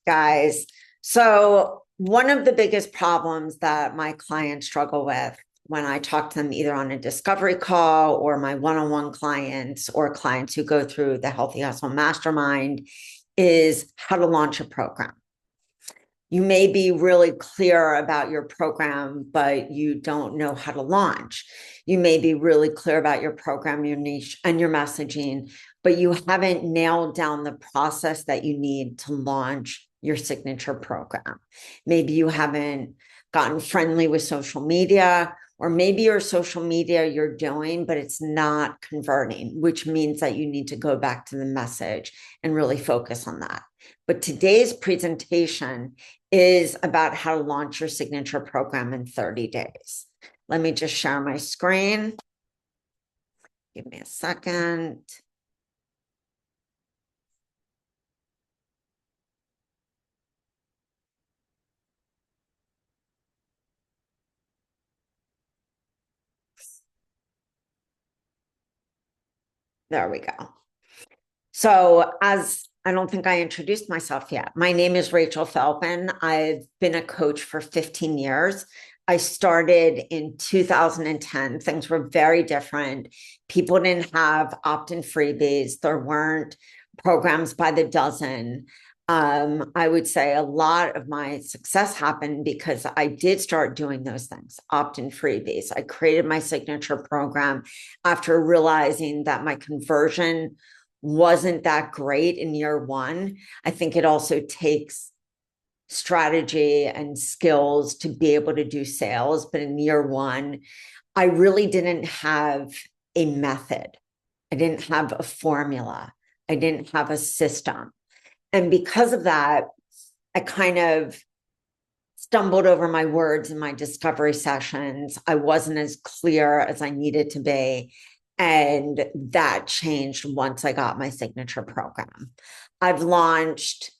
guys. So, one of the biggest problems that my clients struggle with when I talk to them, either on a discovery call or my one on one clients or clients who go through the Healthy Hustle Mastermind, is how to launch a program. You may be really clear about your program, but you don't know how to launch. You may be really clear about your program, your niche, and your messaging, but you haven't nailed down the process that you need to launch your signature program. Maybe you haven't gotten friendly with social media, or maybe your social media you're doing, but it's not converting, which means that you need to go back to the message and really focus on that. But today's presentation is about how to launch your signature program in 30 days. Let me just share my screen. Give me a second. There we go. So, as I don't think I introduced myself yet, my name is Rachel Felpin. I've been a coach for 15 years. I started in 2010. Things were very different. People didn't have opt in freebies, there weren't programs by the dozen. I would say a lot of my success happened because I did start doing those things, opt in freebies. I created my signature program after realizing that my conversion wasn't that great in year one. I think it also takes strategy and skills to be able to do sales. But in year one, I really didn't have a method. I didn't have a formula. I didn't have a system. And because of that, I kind of stumbled over my words in my discovery sessions. I wasn't as clear as I needed to be. And that changed once I got my signature program. I've launched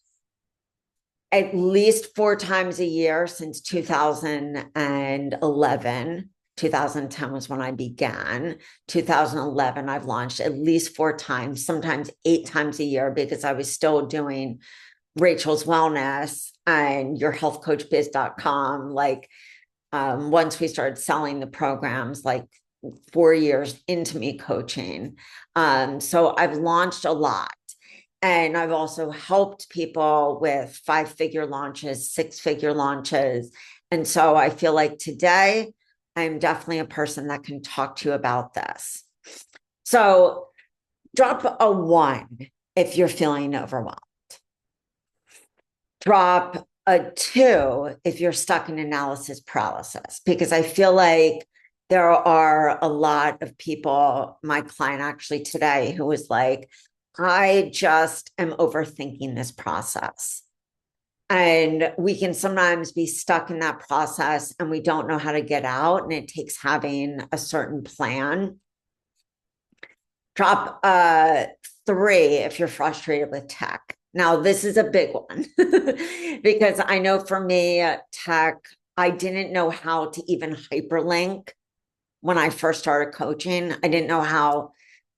at least 4 times a year since 2011. 2010 was when I began. 2011, I've launched at least 4 times, sometimes 8 times a year, because I was still doing Rachel's Wellness and yourhealthcoachbiz.com. Once we started selling the programs, like 4 years into me coaching. So I've launched a lot. And I've also helped people with 5-figure launches, 6-figure launches. And so I feel like today I'm definitely a person that can talk to you about this. So drop a 1 if you're feeling overwhelmed. Drop a 2 if you're stuck in analysis paralysis, because I feel like there are a lot of people, my client actually today, who was like, I just am overthinking this process. And we can sometimes be stuck in that process and we don't know how to get out. And it takes having a certain plan. Drop a 3 if you're frustrated with tech. Now, this is a big one because I know for me, tech, I didn't know how to even hyperlink when I first started coaching. I didn't know how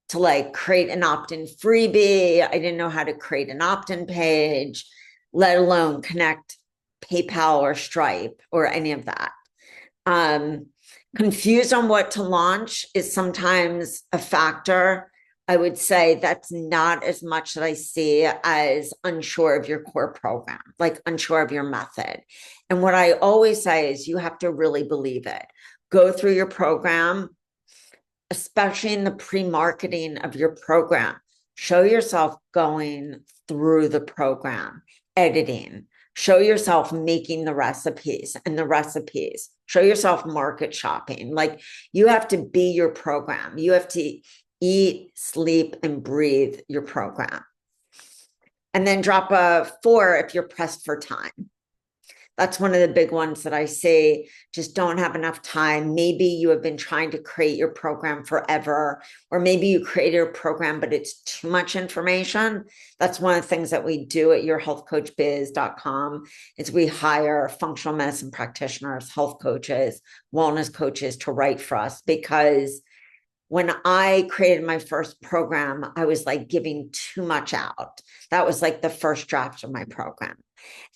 to create an opt-in freebie. I didn't know how to create an opt-in page, let alone connect PayPal or Stripe or any of that. Confused on what to launch is sometimes a factor. I would say that's not as much that I see as unsure of your core program, like unsure of your method. And what I always say is you have to really believe it. Go through your program, especially in the pre-marketing of your program. Show yourself going through the program, editing. Show yourself making the recipes and the recipes. Show yourself market shopping. Like, you have to be your program. You have to eat, sleep, and breathe your program. And then drop a 4 if you're pressed for time. That's one of the big ones that I say, just don't have enough time. Maybe you have been trying to create your program forever, or maybe you created a program, but it's too much information. That's one of the things that we do at yourhealthcoachbiz.com is we hire functional medicine practitioners, health coaches, wellness coaches to write for us, because when I created my first program, I was like giving too much out. That was like the first draft of my program.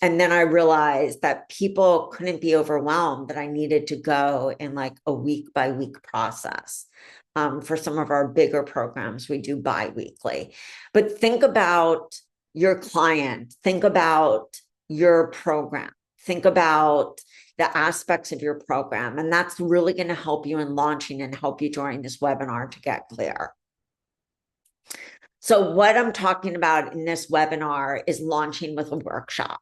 And then I realized that people couldn't be overwhelmed, that I needed to go in like a week by week process. For some of our bigger programs, we do bi-weekly. But think about your client, think about your program, think about the aspects of your program. And that's really going to help you in launching and help you during this webinar to get clear. So what I'm talking about in this webinar is launching with a workshop.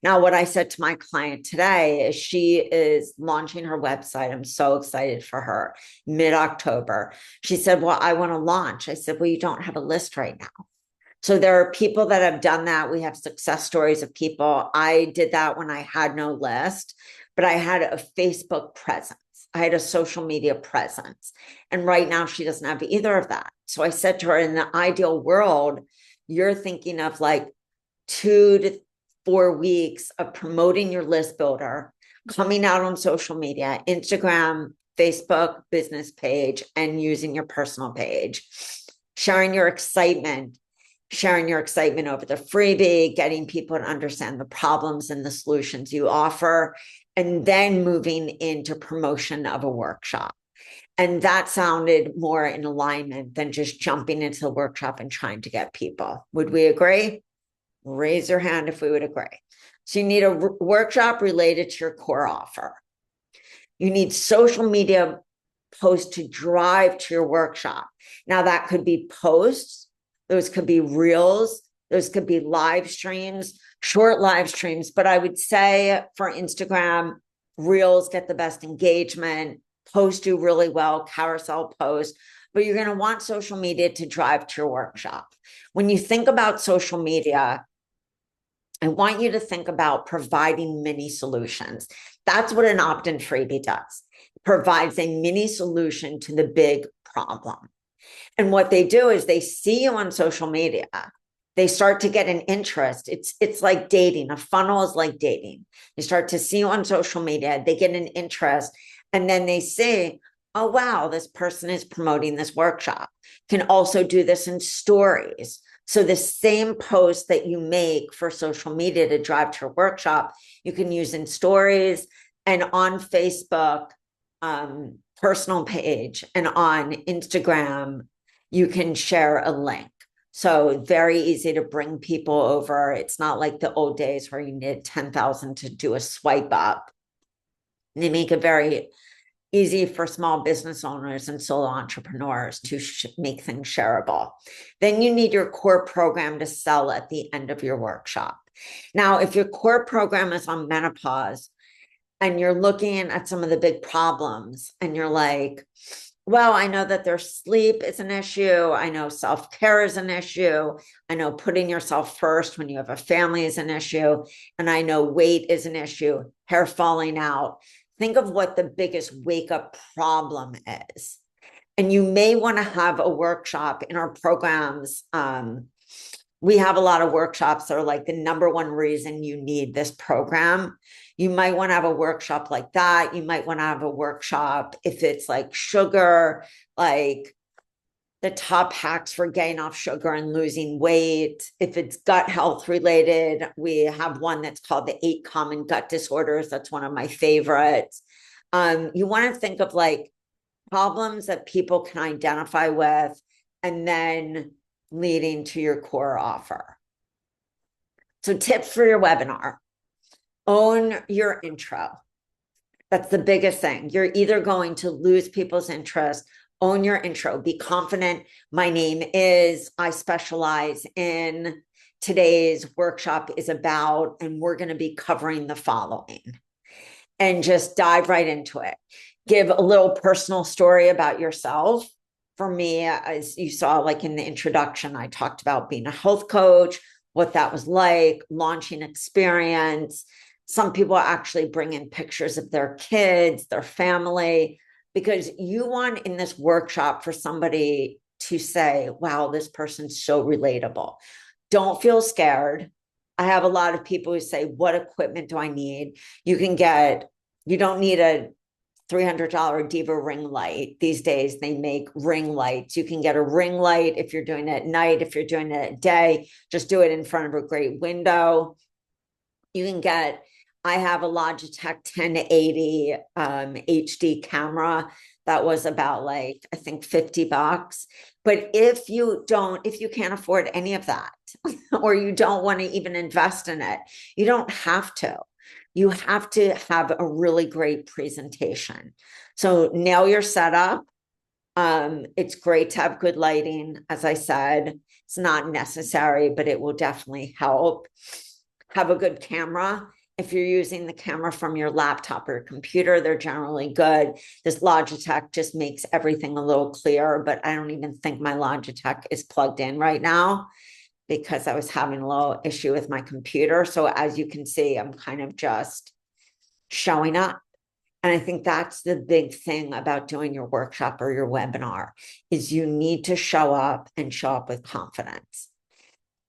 Now, what I said to my client today is she is launching her website. I'm so excited for her, mid-October. She said, well, I want to launch. I said, well, you don't have a list right now. So there are people that have done that. We have success stories of people. I did that when I had no list, but I had a Facebook presence. I had a social media presence. And right now she doesn't have either of that. So I said to her, in the ideal world, you're thinking of like 2 to 4 weeks of promoting your list builder, coming out on social media, Instagram, Facebook, business page, and using your personal page, sharing your excitement over the freebie, getting people to understand the problems and the solutions you offer, and then moving into promotion of a workshop. And that sounded more in alignment than just jumping into the workshop and trying to get people. Would we agree? Raise your hand if we would agree. So you need a workshop related to your core offer. You need social media posts to drive to your workshop. Now that could be posts, those could be reels, those could be live streams, short live streams. But I would say for Instagram, reels get the best engagement, posts do really well, carousel posts, but you're going to want social media to drive to your workshop. When you think about social media, I want you to think about providing mini solutions. That's what an opt-in freebie does. It provides a mini solution to the big problem. And what they do is they see you on social media. They start to get an interest. It's like dating. A funnel is like dating. They start to see you on social media. They get an interest. And then they say, oh, wow, this person is promoting this workshop. Can also do this in stories. So the same post that you make for social media to drive to a workshop, you can use in stories and on Facebook, personal page, and on Instagram, you can share a link. So very easy to bring people over. It's not like the old days where you need 10,000 to do a swipe up. They make it very easy for small business owners and solo entrepreneurs to make things shareable. Then you need your core program to sell at the end of your workshop. Now, if your core program is on menopause and you're looking at some of the big problems and you're like, well, I know that their sleep is an issue. I know self-care is an issue. I know putting yourself first when you have a family is an issue. And I know weight is an issue, hair falling out. Think of what the biggest wake-up problem is. And you may want to have a workshop in our programs. We have a lot of workshops that are like the number one reason you need this program. You might want to have a workshop like that. You might want to have a workshop if it's like sugar, like the top hacks for getting off sugar and losing weight. If it's gut health related, we have one that's called the 8 Common Gut Disorders. That's one of my favorites. You want to think of like problems that people can identify with and then leading to your core offer. So tips for your webinar: own your intro. That's the biggest thing. You're either going to lose people's interest. Own your intro. Be confident. My name is, I specialize in, today's workshop is about, and we're going to be covering the following. And just dive right into it. Give a little personal story about yourself. For me, as you saw, like in the introduction, I talked about being a health coach, what that was like, launching experience. Some people actually bring in pictures of their kids, their family, because you want in this workshop for somebody to say, wow, this person's so relatable. Don't feel scared. I have a lot of people who say, what equipment do I need? You don't need a $300 Diva ring light. These days they make ring lights. You can get a ring light if you're doing it at night. If you're doing it at day, just do it in front of a great window. You can get, I have a Logitech 1080 HD camera that was about like, I think $50. But if you can't afford any of that, or you don't want to even invest in it, you don't have to. You have to have a really great presentation. So nail your setup. It's great to have good lighting. As I said, it's not necessary, but it will definitely help. Have a good camera. If you're using the camera from your laptop or computer, they're generally good. This Logitech just makes everything a little clearer, but I don't even think my Logitech is plugged in right now because I was having a little issue with my computer. So as you can see, I'm kind of just showing up. And I think that's the big thing about doing your workshop or your webinar is you need to show up and show up with confidence.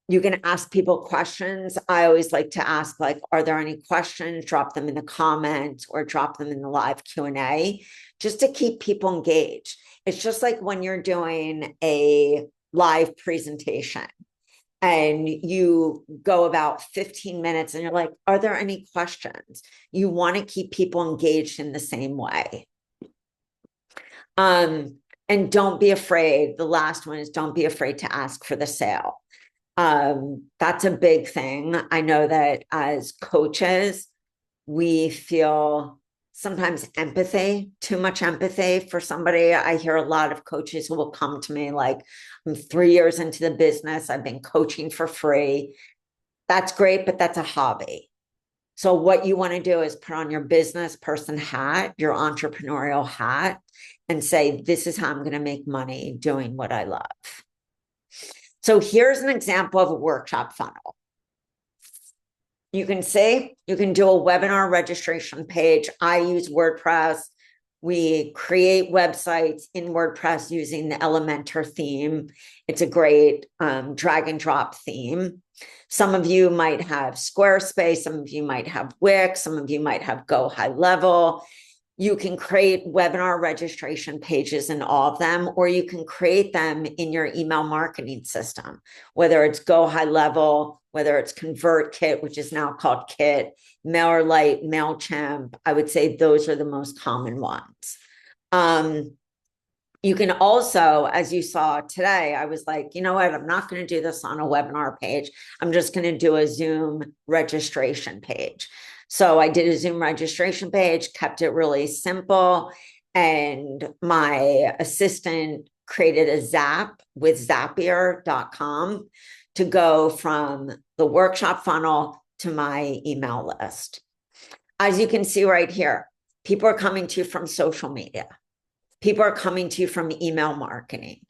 You can ask people questions. I always like to ask, like, are there any questions? Drop them in the comments or drop them in the live Q&A just to keep people engaged. It's just like when you're doing a live presentation and you go about 15 minutes and you're like, are there any questions? You want to keep people engaged in the same way. And don't be afraid. The last one is don't be afraid to ask for the sale. That's a big thing. I know that as coaches, we feel sometimes empathy, too much empathy for somebody. I hear a lot of coaches who will come to me like, I'm 3 years into the business. I've been coaching for free. That's great, but that's a hobby. So what you want to do is put on your business person hat, your entrepreneurial hat, and say, this is how I'm going to make money doing what I love. So here's an example of a workshop funnel. You can say, you can do a webinar registration page. I use WordPress. We create websites in WordPress using the Elementor theme. It's a great drag and drop theme. Some of you might have Squarespace. Some of you might have Wix. Some of you might have Go High Level. You can create webinar registration pages in all of them, or you can create them in your email marketing system, whether it's Go High Level, whether it's ConvertKit, which is now called Kit, MailerLite, MailChimp. I would say those are the most common ones. You can also, as you saw today, I was like, you know what? I'm not going to do this on a webinar page. I'm just going to do a Zoom registration page. So I did a Zoom registration page, kept it really simple. And my assistant created a Zap with Zapier.com to go from the workshop funnel to my email list. As you can see right here, people are coming to you from social media. People are coming to you from email marketing.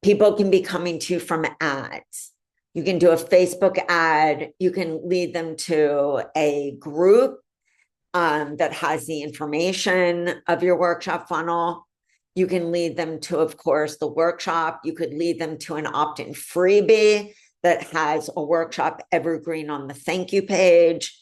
People can be coming to you from ads. You can do a Facebook ad. You can lead them to a group that has the information of your workshop funnel. You can lead them to, of course, the workshop. You could lead them to an opt-in freebie that has a workshop evergreen on the thank you page.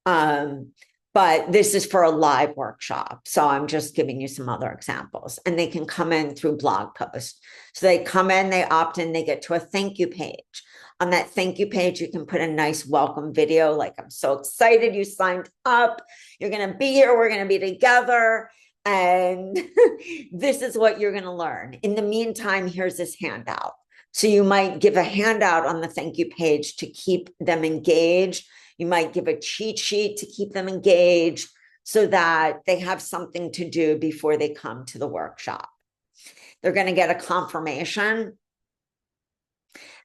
But this is for a live workshop. So I'm just giving you some other examples. And they can come in through blog posts. So they come in, they opt in, they get to a thank you page. On that thank you page, you can put a nice welcome video like, I'm so excited you signed up. You're going to be here. We're going to be together. And this is what you're going to learn. In the meantime, here's this handout. So you might give a handout on the thank you page to keep them engaged. You might give a cheat sheet to keep them engaged so that they have something to do before they come to the workshop. They're going to get a confirmation.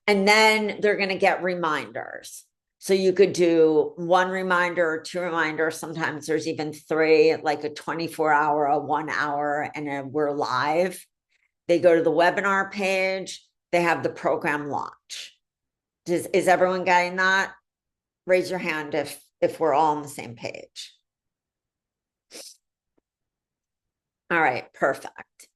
And then they're going to get reminders. So you could do 1 reminder or 2 reminders. Sometimes there's even 3, like a 24-hour, a 1 hour, and we're live. They go to the webinar page. They have the program launch. Is everyone getting that? Raise your hand if we're all on the same page. All right, perfect.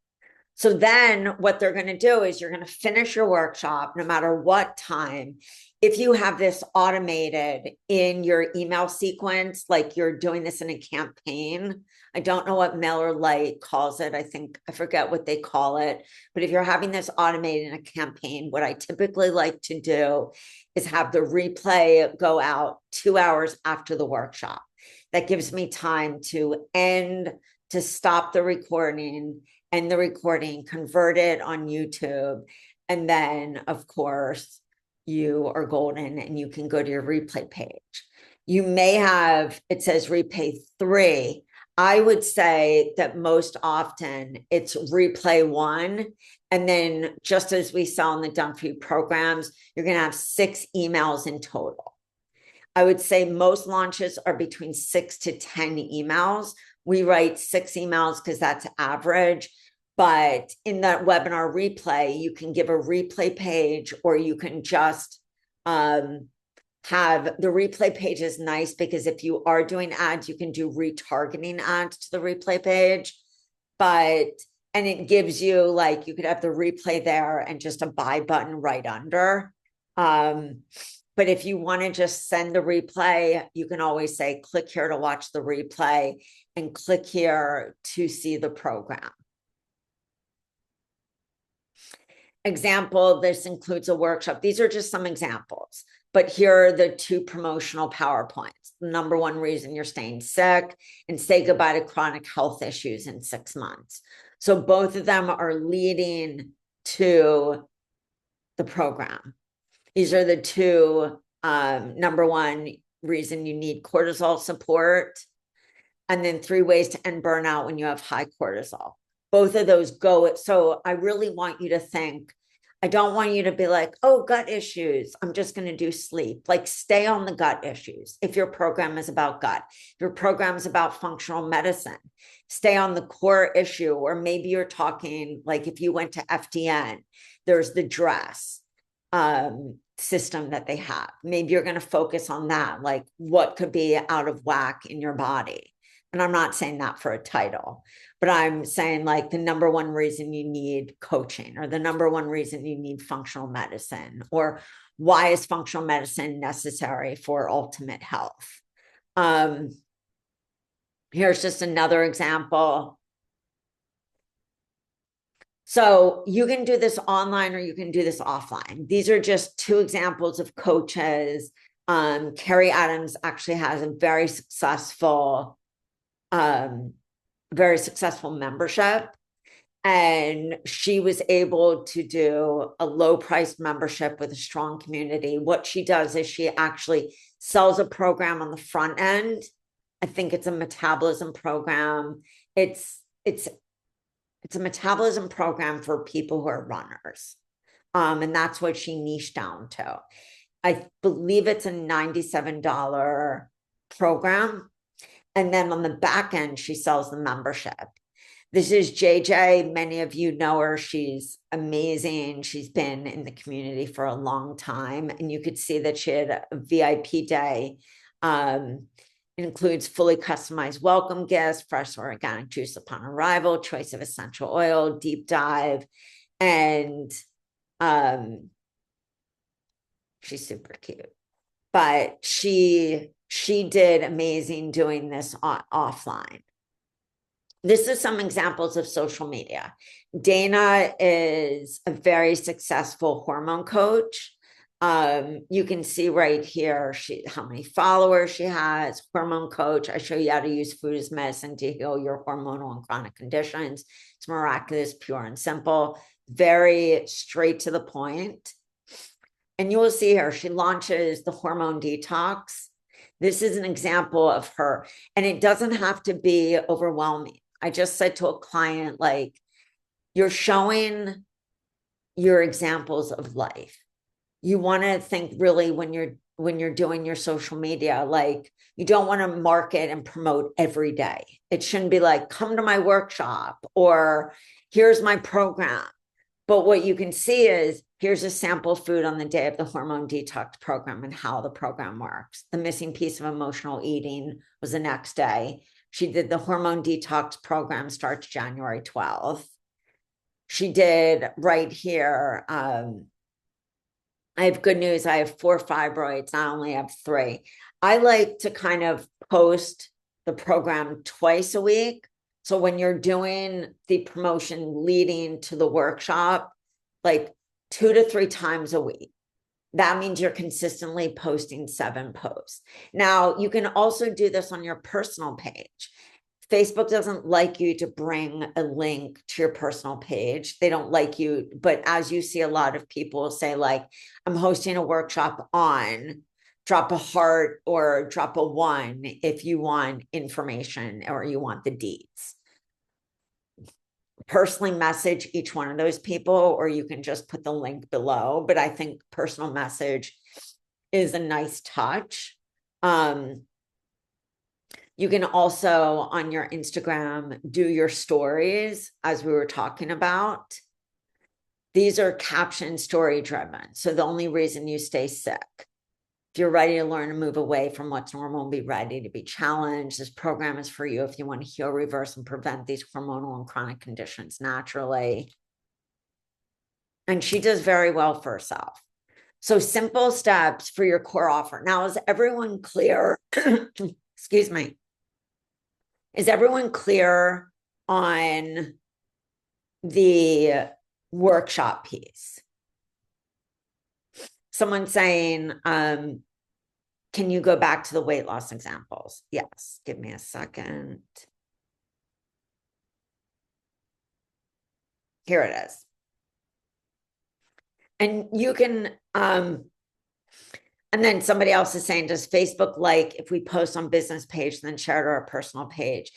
So then what they're going to do is you're going to finish your workshop no matter what time. if you have this automated in your email sequence, like you're doing this in a campaign, I don't know what Miller Lite calls it. I forget what they call it. But if you're having this automated in a campaign, what I typically like to do is have the replay go out 2 hours after the workshop. That gives me time to stop the recording, end the recording, convert it on YouTube. And then, of course, you are golden and you can go to your replay page. You may have, it says replay 3. I would say that most often it's replay 1. And then just as we saw in the Done For You programs, you're going to have 6 emails in total. I would say most launches are between 6 to 10 emails. We write 6 emails because that's average. But in that webinar replay, you can give a replay page, or you can just have the replay page is nice because if you are doing ads, you can do retargeting ads to the replay page. And it gives you, like, you could have the replay there and just a buy button right under. But if you want to just send the replay, you can always say, click here to watch the replay and click here to see the program. Example, this includes a workshop. These are just some examples, but here are the 2 promotional PowerPoints. The number 1 reason you're staying sick, and say goodbye to chronic health issues in 6 months. So both of them are leading to the program. These are the 2, number 1 reason you need cortisol support, and then 3 ways to end burnout when you have high cortisol. Both of those go. So I really want you to think, I don't want you to be like, oh, gut issues, I'm just going to do sleep. Like, stay on the gut issues. If your program is about gut, if your program is about functional medicine, stay on the core issue. Or maybe you're talking, like, if you went to FDN, there's the dress system that they have. Maybe you're going to focus on that, like what could be out of whack in your body. And I'm not saying that for a title, but I'm saying, like, the number 1 reason you need coaching, or the number 1 reason you need functional medicine, or why is functional medicine necessary for ultimate health. Here's just another example. So you can do this online or you can do this offline. These are just 2 examples of coaches. Carrie Adams actually has a very successful membership, and she was able to do a low priced membership with a strong community. What she does is she actually sells a program on the front end. I think it's a metabolism program. It's a metabolism program for people who are runners. And that's what she niched down to. I believe it's a $97 program. And then on the back end, she sells the membership. This is JJ. Many of you know her. She's amazing. She's been in the community for a long time. And you could see that she had a VIP day. It includes fully customized welcome gifts, fresh organic juice upon arrival, choice of essential oil, deep dive. And she's super cute. But she did amazing doing this offline. This is some examples of social media. Dana is a very successful hormone coach. You can see right here how many followers she has. Hormone coach. I show you how to use food as medicine to heal your hormonal and chronic conditions. It's miraculous, pure and simple, very straight to the point. And you will see here, she launches the hormone detox. This is an example of her, and it doesn't have to be overwhelming. I just said to a client, like, you're showing your examples of life. You want to think really when you're doing your social media, like, you don't want to market and promote every day. It shouldn't be like, come to my workshop or here's my program. But what you can see is, here's a sample food on the day of the hormone detox program and how the program works. The missing piece of emotional eating was the next day. She did the hormone detox program, starts January 12th. She did right here, I have good news. I have 4 fibroids. I only have 3. I like to kind of post the program twice a week. So when you're doing the promotion leading to the workshop, like 2 to 3 times a week, that means you're consistently posting 7 posts. Now, you can also do this on your personal page. Facebook doesn't like you to bring a link to your personal page. They don't like you, but as you see, a lot of people say, like, I'm hosting a workshop on, drop a heart or drop a 1 if you want information or you want the deets. Personally message each one of those people, or you can just put the link below. But I think personal message is a nice touch. You can also on your Instagram do your stories, as we were talking about. These are caption story driven. So the only reason you stay sick, if you're ready to learn to move away from what's normal and be ready to be challenged, this program is for you if you want to heal, reverse, and prevent these hormonal and chronic conditions naturally. And she does very well for herself. So simple steps for your core offer. Now, is everyone clear? Excuse me. Is everyone clear on the workshop piece? Someone saying, can you go back to the weight loss examples? Yes, give me a second. Here it is. And you can, and then somebody else is saying, does Facebook like if we post on business page, then share to our personal page?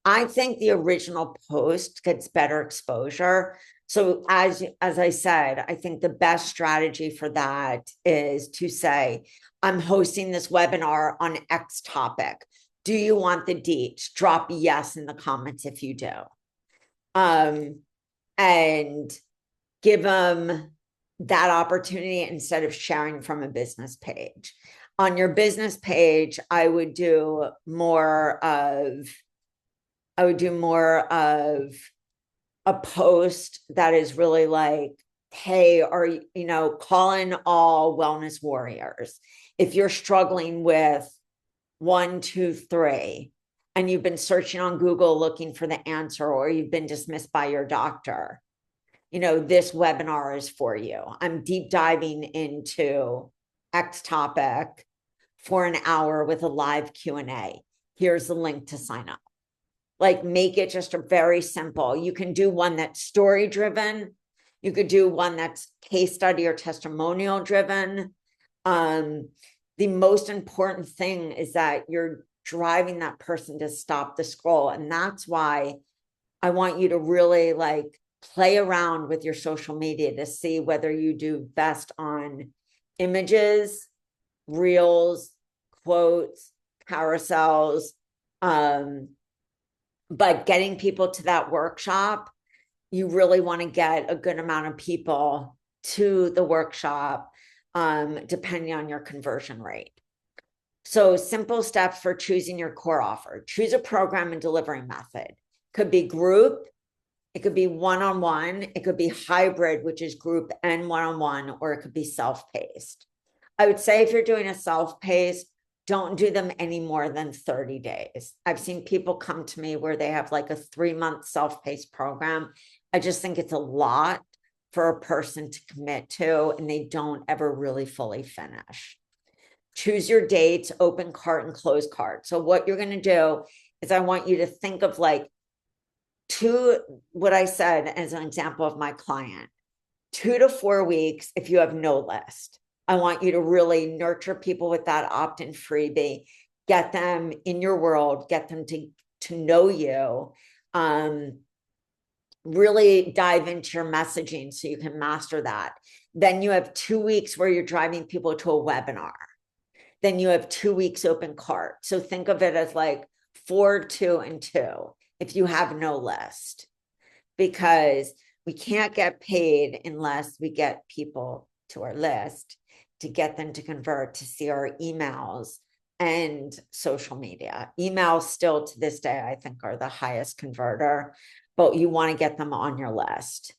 I think the original post gets better exposure. So as I said, I think the best strategy for that is to say, I'm hosting this webinar on X topic. Do you want the deets? Drop yes in the comments if you do. And give them that opportunity instead of sharing from a business page. On your business page, I would do more of a post that is really like, hey, are you call in all wellness warriors. If you're struggling with 1, 2, 3, and you've been searching on Google looking for the answer, or you've been dismissed by your doctor, this webinar is for you. I'm deep diving into X topic for an hour with a live Q&A. Here's the link to sign up. Like, make it just a very simple. You can do one that's story driven. You could do one that's case study or testimonial driven. The most important thing is that you're driving that person to stop the scroll. And that's why I want you to really play around with your social media to see whether you do best on images, reels, quotes, carousels. But getting people to that workshop, you really want to get a good amount of people to the workshop, depending on your conversion rate. So simple steps for choosing your core offer. Choose a program and delivery method. Could be group, it could be one-on-one, it could be hybrid, which is group and one-on-one, or it could be self-paced. I would say if you're doing a self-paced, don't do them any more than 30 days. I've seen people come to me where they have like a 3-month self-paced program. I just think it's a lot for a person to commit to, and they don't ever really fully finish. Choose your dates, open cart and close cart. So what you're going to do is I want you to think of what I said as an example of my client, 2 to 4 weeks if you have no list. I want you to really nurture people with that opt-in freebie, get them in your world, get them to know you, really dive into your messaging so you can master that. Then you have 2 weeks where you're driving people to a webinar. Then you have 2 weeks open cart. So think of it as 4, 2, and 2 if you have no list, because we can't get paid unless we get people to our list to get them to convert to see our emails and social media. Emails still to this day, I think, are the highest converter, but you want to get them on your list.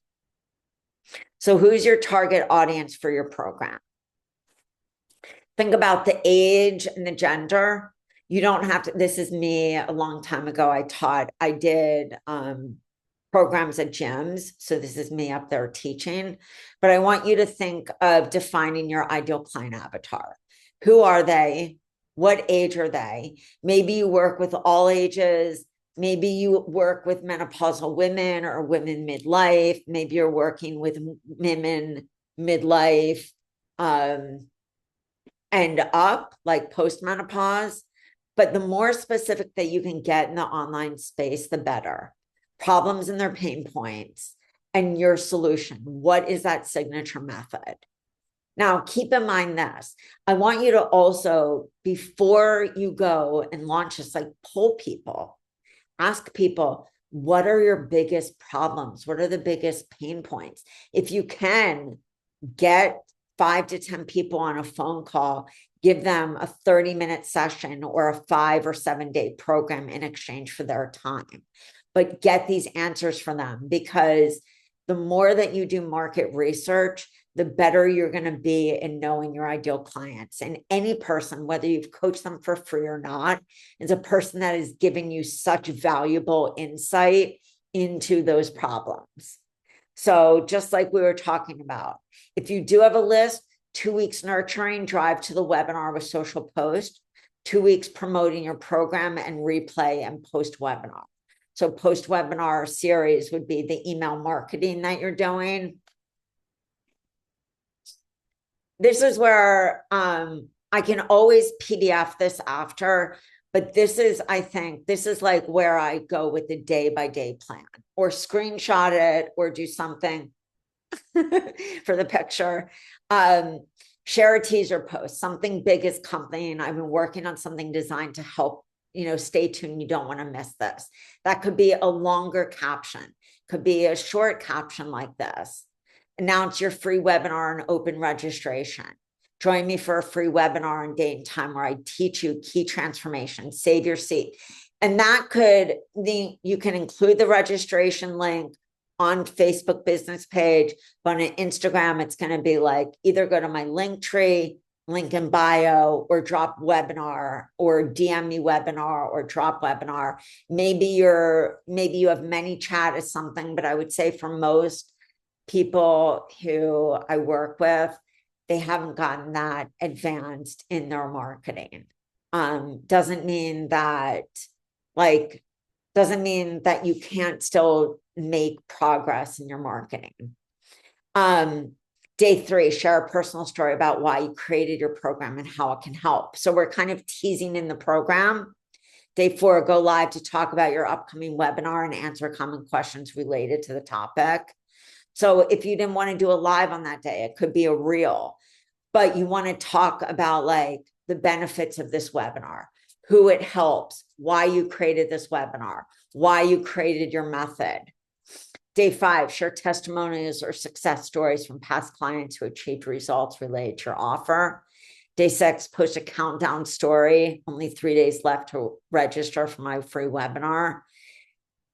So who's your target audience for your program? Think about the age and the gender. You don't have to, this is me a long time ago. I did programs at gyms. So this is me up there teaching, but I want you to think of defining your ideal client avatar. Who are they? What age are they? Maybe you work with all ages. Maybe you work with menopausal women or women midlife. Maybe you're working with women midlife and up, like post-menopause. But the more specific that you can get in the online space, the better. Problems and their pain points and your solution. What is that signature method? Now, keep in mind this. I want you to also, before you go and launch this, like poll people, ask people, what are your biggest problems? What are the biggest pain points? If you can, get 5 to 10 people on a phone call, give them a 30-minute session or a 5 or 7 day program in exchange for their time. But get these answers for them, because the more that you do market research, the better you're going to be in knowing your ideal clients. And any person, whether you've coached them for free or not, is a person that is giving you such valuable insight into those problems. So just like we were talking about, if you do have a list, 2 weeks nurturing, drive to the webinar with social post, 2 weeks promoting your program and replay and post webinar. So post webinar series would be the email marketing that you're doing. This is where I can always PDF this after, but this is, I think, this is like where I go with the day-by-day plan, or screenshot it or do something for the picture. Share a teaser post, something big is coming. I've been working on something designed to help, stay tuned. You don't want to miss this. That could be a longer caption, could be a short caption like this. Announce your free webinar and open registration. Join me for a free webinar and date and time where I teach you key transformation, save your seat. And that you can include the registration link on Facebook business page, but on Instagram, it's going to be like, either go to my link tree, link in bio, or drop webinar, or DM me webinar, or drop webinar. Maybe you have ManyChat as something, but I would say for most people who I work with, they haven't gotten that advanced in their marketing. Doesn't mean that you can't still make progress in your marketing. Day 3, share a personal story about why you created your program and how it can help. So we're kind of teasing in the program. Day 4, go live to talk about your upcoming webinar and answer common questions related to the topic. So if you didn't want to do a live on that day, it could be a reel, but you want to talk about like the benefits of this webinar, who it helps, why you created this webinar, why you created your method. Day 5, share testimonials or success stories from past clients who achieved results related to your offer. Day 6, post a countdown story, only 3 days left to register for my free webinar.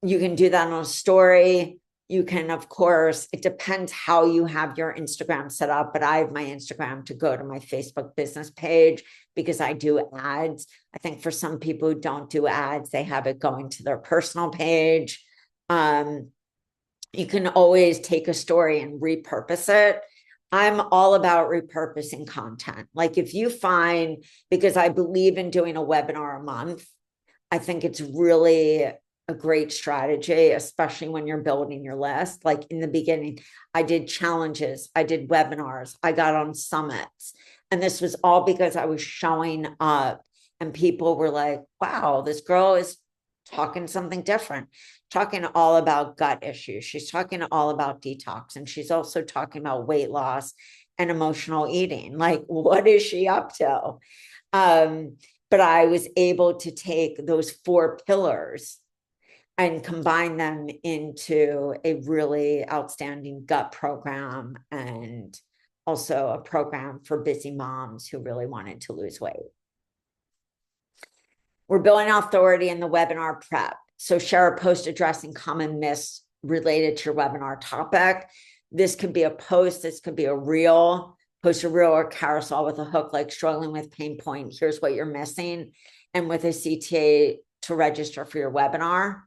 You can do that on a story. You can, of course, it depends how you have your Instagram set up, but I have my Instagram to go to my Facebook business page because I do ads. I think for some people who don't do ads, they have it going to their personal page. You can always take a story and repurpose it. I'm all about repurposing content. Like if you find, because I believe in doing a webinar a month, I think it's really a great strategy, especially when you're building your list. Like in the beginning, I did challenges, I did webinars, I got on summits. And this was all because I was showing up and people were like, wow, this girl is talking something different, talking all about gut issues. She's talking all about detox. And she's also talking about weight loss and emotional eating. Like, what is she up to? But I was able to take those 4 pillars and combine them into a really outstanding gut program and also a program for busy moms who really wanted to lose weight. We're building authority in the webinar prep. So share a post addressing common myths related to your webinar topic. This could be a post, this could be a reel. post a reel or carousel with a hook, like struggling with pain point. Here's what you're missing. And with a CTA to register for your webinar.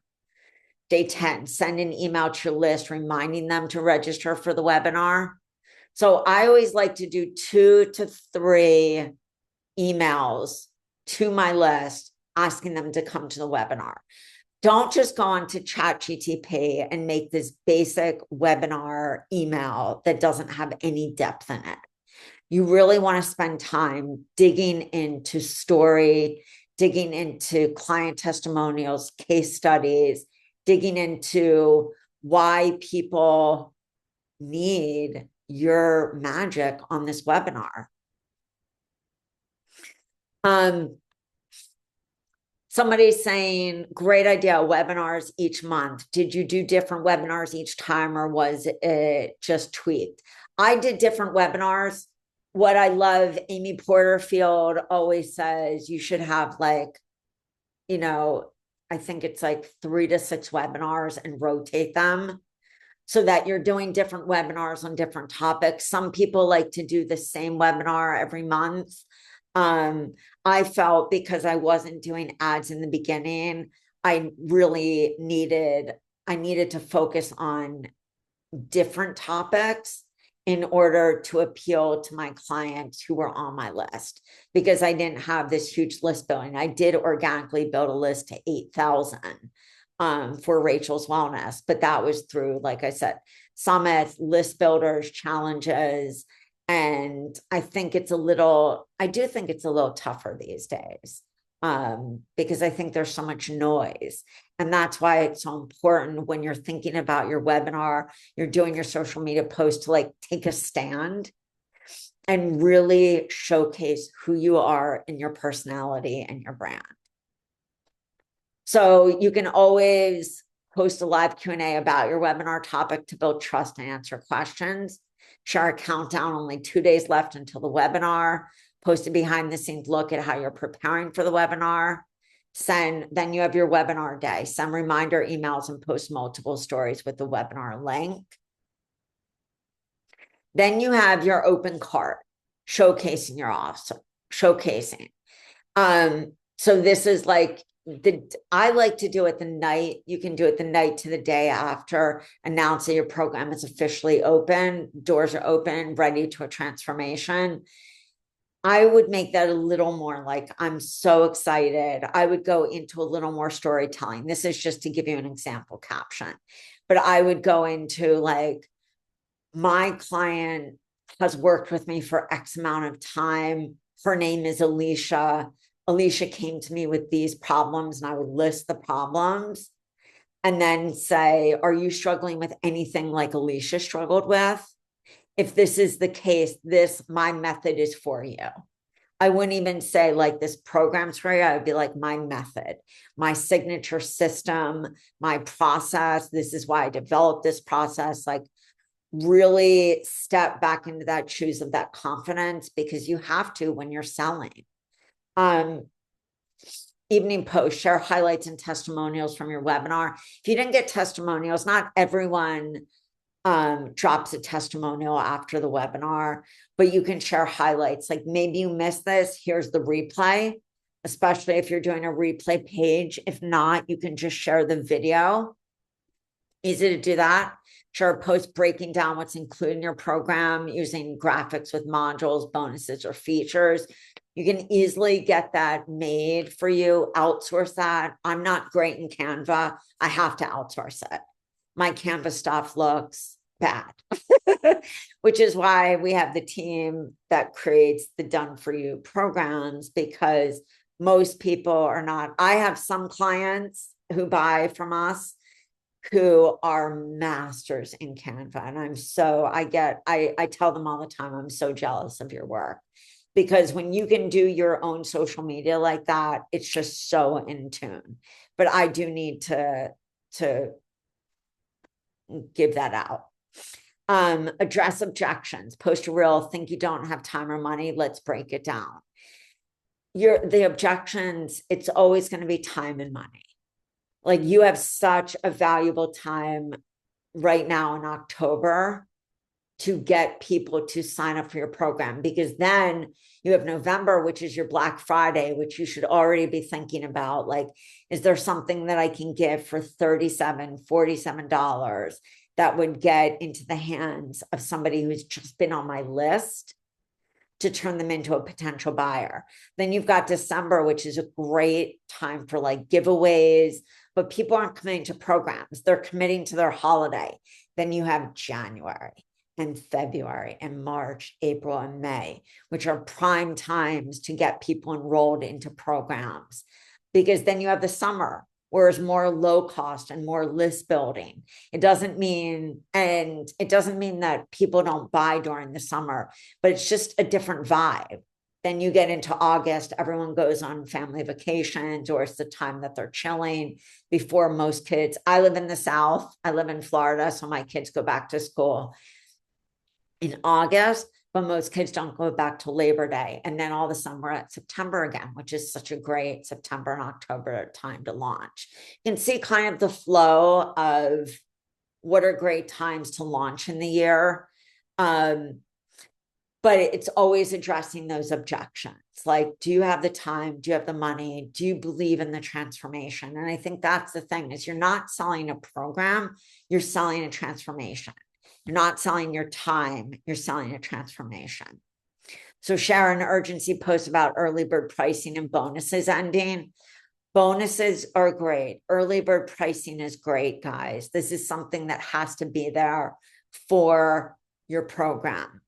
Day 10, send an email to your list, reminding them to register for the webinar. So I always like to do 2 to 3 emails to my list, asking them to come to the webinar. Don't just go on to ChatGPT and make this basic webinar email that doesn't have any depth in it. You really want to spend time digging into story, digging into client testimonials, case studies, digging into why people need your magic on this webinar. Somebody's saying, great idea, webinars each month. Did you do different webinars each time, or was it just tweaked? I did different webinars. What I love, Amy Porterfield always says you should have like, you know, I think it's like 3 to 6 webinars and rotate them so that you're doing different webinars on different topics. Some people like to do the same webinar every month. I felt because I wasn't doing ads in the beginning, I needed to focus on different topics in order to appeal to my clients who were on my list, because I didn't have this huge list building. I did organically build a list to 8,000 for Rachel's Wellness, but that was through, like I said, summits, list builders, challenges. And I do think it's a little tougher these days, because I think there's so much noise. And that's why it's so important when you're thinking about your webinar, you're doing your social media post, to like take a stand and really showcase who you are and your personality and your brand. So you can always post a live Q&A about your webinar topic to build trust and answer questions. Share a countdown, only 2 days left until the webinar. Post a behind the scenes look at how you're preparing for the webinar. Then you have your webinar day. Send reminder emails and post multiple stories with the webinar link. Then you have your open cart, showcasing your offer, showcasing. So this is like, I like to do it the night. You can do it the night to the day after, announce that your program is officially open, doors are open, ready to a transformation. I would make that a little more like, I'm so excited. I would go into a little more storytelling. This is just to give you an example caption, but I would go into like, my client has worked with me for X amount of time. Her name is Alicia. Alicia came to me with these problems, and I would list the problems and then say, are you struggling with anything like Alicia struggled with? If this is the case, my method is for you. I wouldn't even say like this program's for you. I would be like, my method, my signature system, my process. This is why I developed this process. Like, really step back into that shoes of that confidence, because you have to when you're selling. Evening post, share highlights and testimonials from your webinar. If you didn't get testimonials, not everyone drops a testimonial after the webinar, but you can share highlights. Like, maybe you missed this, here's the replay, especially if you're doing a replay page. If not, you can just share the video. Easy to do that. Share a post breaking down what's included in your program using graphics with modules, bonuses, or features. You can easily get that made for you, outsource that. I'm not great in Canva. I have to outsource it. My Canva stuff looks bad, which is why we have the team that creates the done for you programs, because most people are not. I have some clients who buy from us who are masters in Canva. And I tell them all the time, I'm so jealous of your work, because when you can do your own social media like that, it's just so in tune. But I do need to give that out. Address objections, post a reel, think you don't have time or money. Let's break it down. The objections, it's always going to be time and money. Like, you have such a valuable time right now in October to get people to sign up for your program, because then you have November, which is your Black Friday, which you should already be thinking about. Like, is there something that I can give for $37, $47 that would get into the hands of somebody who's just been on my list to turn them into a potential buyer? Then you've got December, which is a great time for like giveaways, but people aren't committing to programs. They're committing to their holiday. Then you have January and February and March, April, and May, which are prime times to get people enrolled into programs, because then you have the summer, where it's more low cost and more list building. It doesn't mean that people don't buy during the summer, but it's just a different vibe. Then you get into August, everyone goes on family vacations, or it's the time that they're chilling before most kids. I live in the South, I live in Florida, so my kids go back to school in August, but most kids don't go back to Labor Day. And then all of a sudden we're at September again, which is such a great September and October time to launch. You can see kind of the flow of what are great times to launch in the year. But it's always addressing those objections. Like, do you have the time? Do you have the money? Do you believe in the transformation? And I think that's the thing, is you're not selling a program, you're selling a transformation. You're not selling your time, you're selling a transformation. So share an urgency post about early bird pricing and bonuses ending. Bonuses are great. Early bird pricing is great, guys. This is something that has to be there for your program.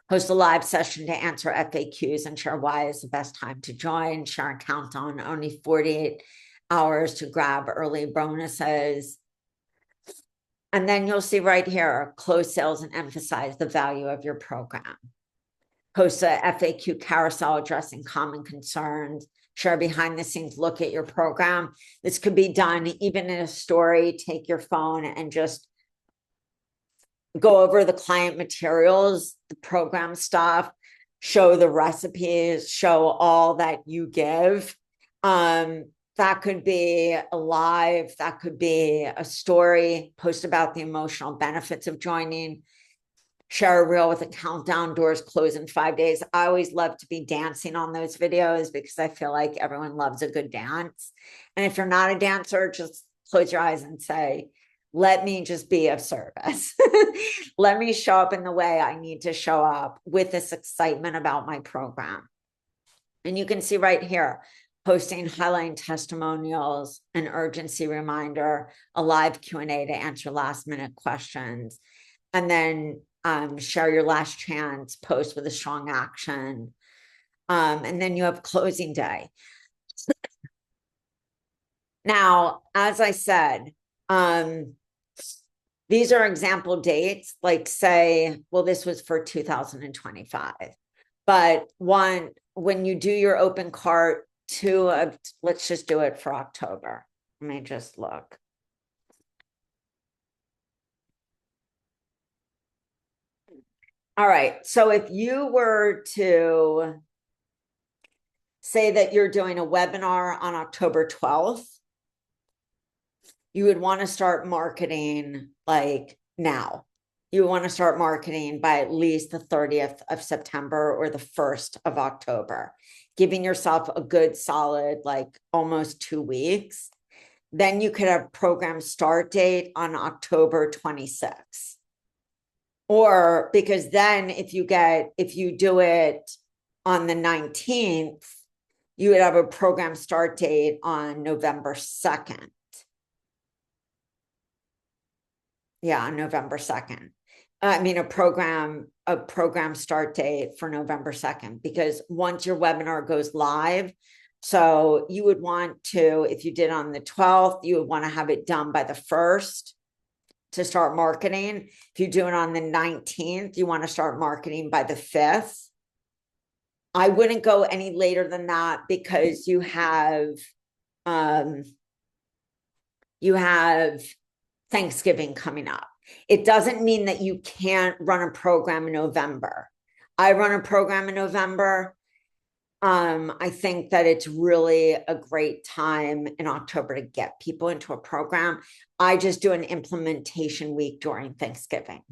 Host a live session to answer FAQs and share why is the best time to join. Share a countdown, only 48 hours to grab early bonuses. And then you'll see right here, close sales and emphasize the value of your program. Post a FAQ carousel addressing common concerns. Share behind the scenes look at your program. This could be done even in a story. Take your phone and just go over the client materials, the program stuff, show the recipes, show all that you give. That could be a live, that could be a story, post about the emotional benefits of joining, share a reel with a countdown, doors close in 5 days. I always love to be dancing on those videos because I feel like everyone loves a good dance. And if you're not a dancer, just close your eyes and say, let me just be of service. Let me show up in the way I need to show up with this excitement about my program. And you can see right here, posting, highlighting testimonials, an urgency reminder, a live Q&A to answer last minute questions, and then share your last chance post with a strong action. And then you have closing day. Now, as I said, these are example dates, like say, well, this was for 2025, but when you do your open cart, let's just do it for October. Let me just look. All right. So if you were to say that you're doing a webinar on October 12th, you would want to start marketing like now. You want to start marketing by at least the 30th of September or the 1st of October, giving yourself a good solid, like almost 2 weeks. Then you could have program start date on October 26th. Or because then if you do it on the 19th, you would have a program start date on November 2nd. Yeah, on November 2nd. I mean, a program start date for November 2nd, because once your webinar goes live, so you would want to, if you did on the 12th, you would want to have it done by the 1st to start marketing. If you do it on the 19th, you want to start marketing by the 5th. I wouldn't go any later than that, because you have Thanksgiving coming up. It doesn't mean that you can't run a program in November. I run a program in November. I think that it's really a great time in October to get people into a program. I just do an implementation week during Thanksgiving.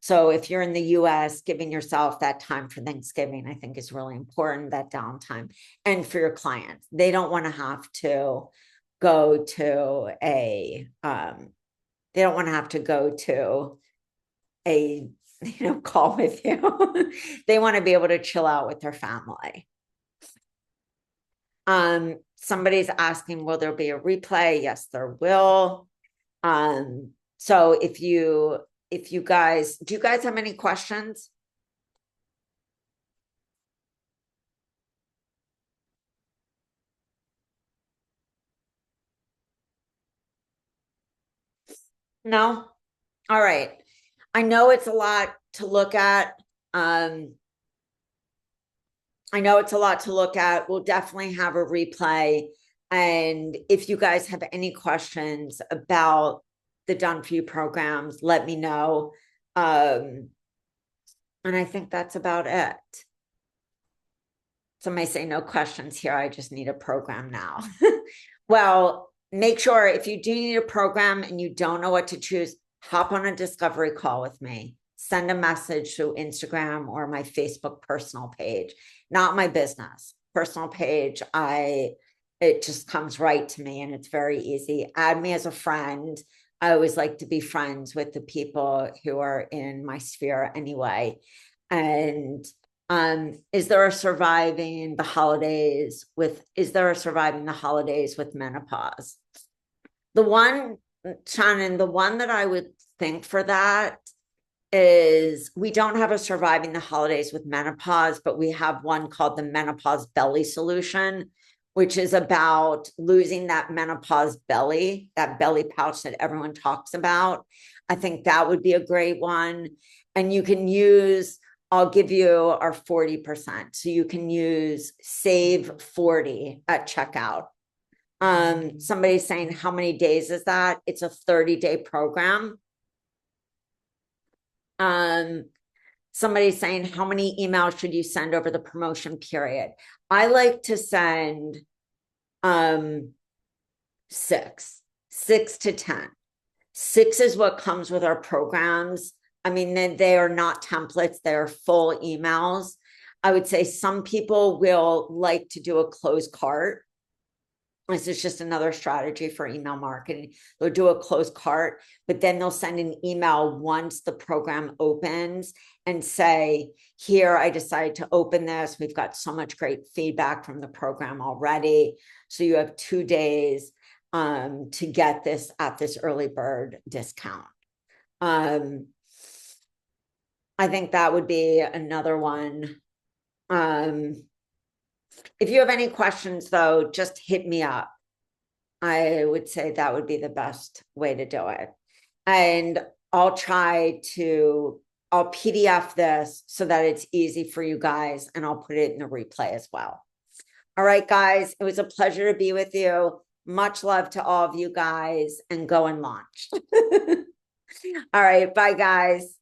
So if you're in the US, giving yourself that time for Thanksgiving, I think is really important, that downtime. And for your clients, they don't want to have to go to they don't want to have to go to a call with you. They want to be able to chill out with their family. Somebody's asking, will there be a replay? Yes, there will. So if you guys, do you guys have any questions? No? All right. I know it's a lot to look at. I know it's a lot to look at. We'll definitely have a replay. And if you guys have any questions about the Done For You programs, let me know. And I think that's about it. Somebody say no questions here. I just need a program now. Well, make sure if you do need a program and you don't know what to choose, hop on a discovery call with me. Send a message through Instagram or my Facebook personal page, not my business personal page. It just comes right to me and it's very easy. Add me as a friend. I always like to be friends with the people who are in my sphere anyway. And is there a surviving the holidays with menopause? The one, Shannon, the one that I would think for that is we don't have a surviving the holidays with menopause, but we have one called the menopause belly solution, which is about losing that menopause belly, that belly pouch that everyone talks about. I think that would be a great one. And you can use, I'll give you our 40%. So you can use save 40 at checkout. Somebody's saying, how many days is that? It's a 30-day program. Somebody's saying, how many emails should you send over the promotion period? I like to send six to 10. 6 is what comes with our programs. I mean, they are not templates, they're full emails. I would say some people will like to do a closed cart. This is just another strategy for email marketing. They'll do a closed cart, but then they'll send an email once the program opens and say, here, I decided to open this. We've got so much great feedback from the program already. So you have 2 days to get this at this early bird discount. I think that would be another one. If you have any questions, though, just hit me up. I would say that would be the best way to do it. And I'll PDF this so that it's easy for you guys, and I'll put it in the replay as well. All right, guys, it was a pleasure to be with you. Much love to all of you guys, and go and launch. All right, bye, guys.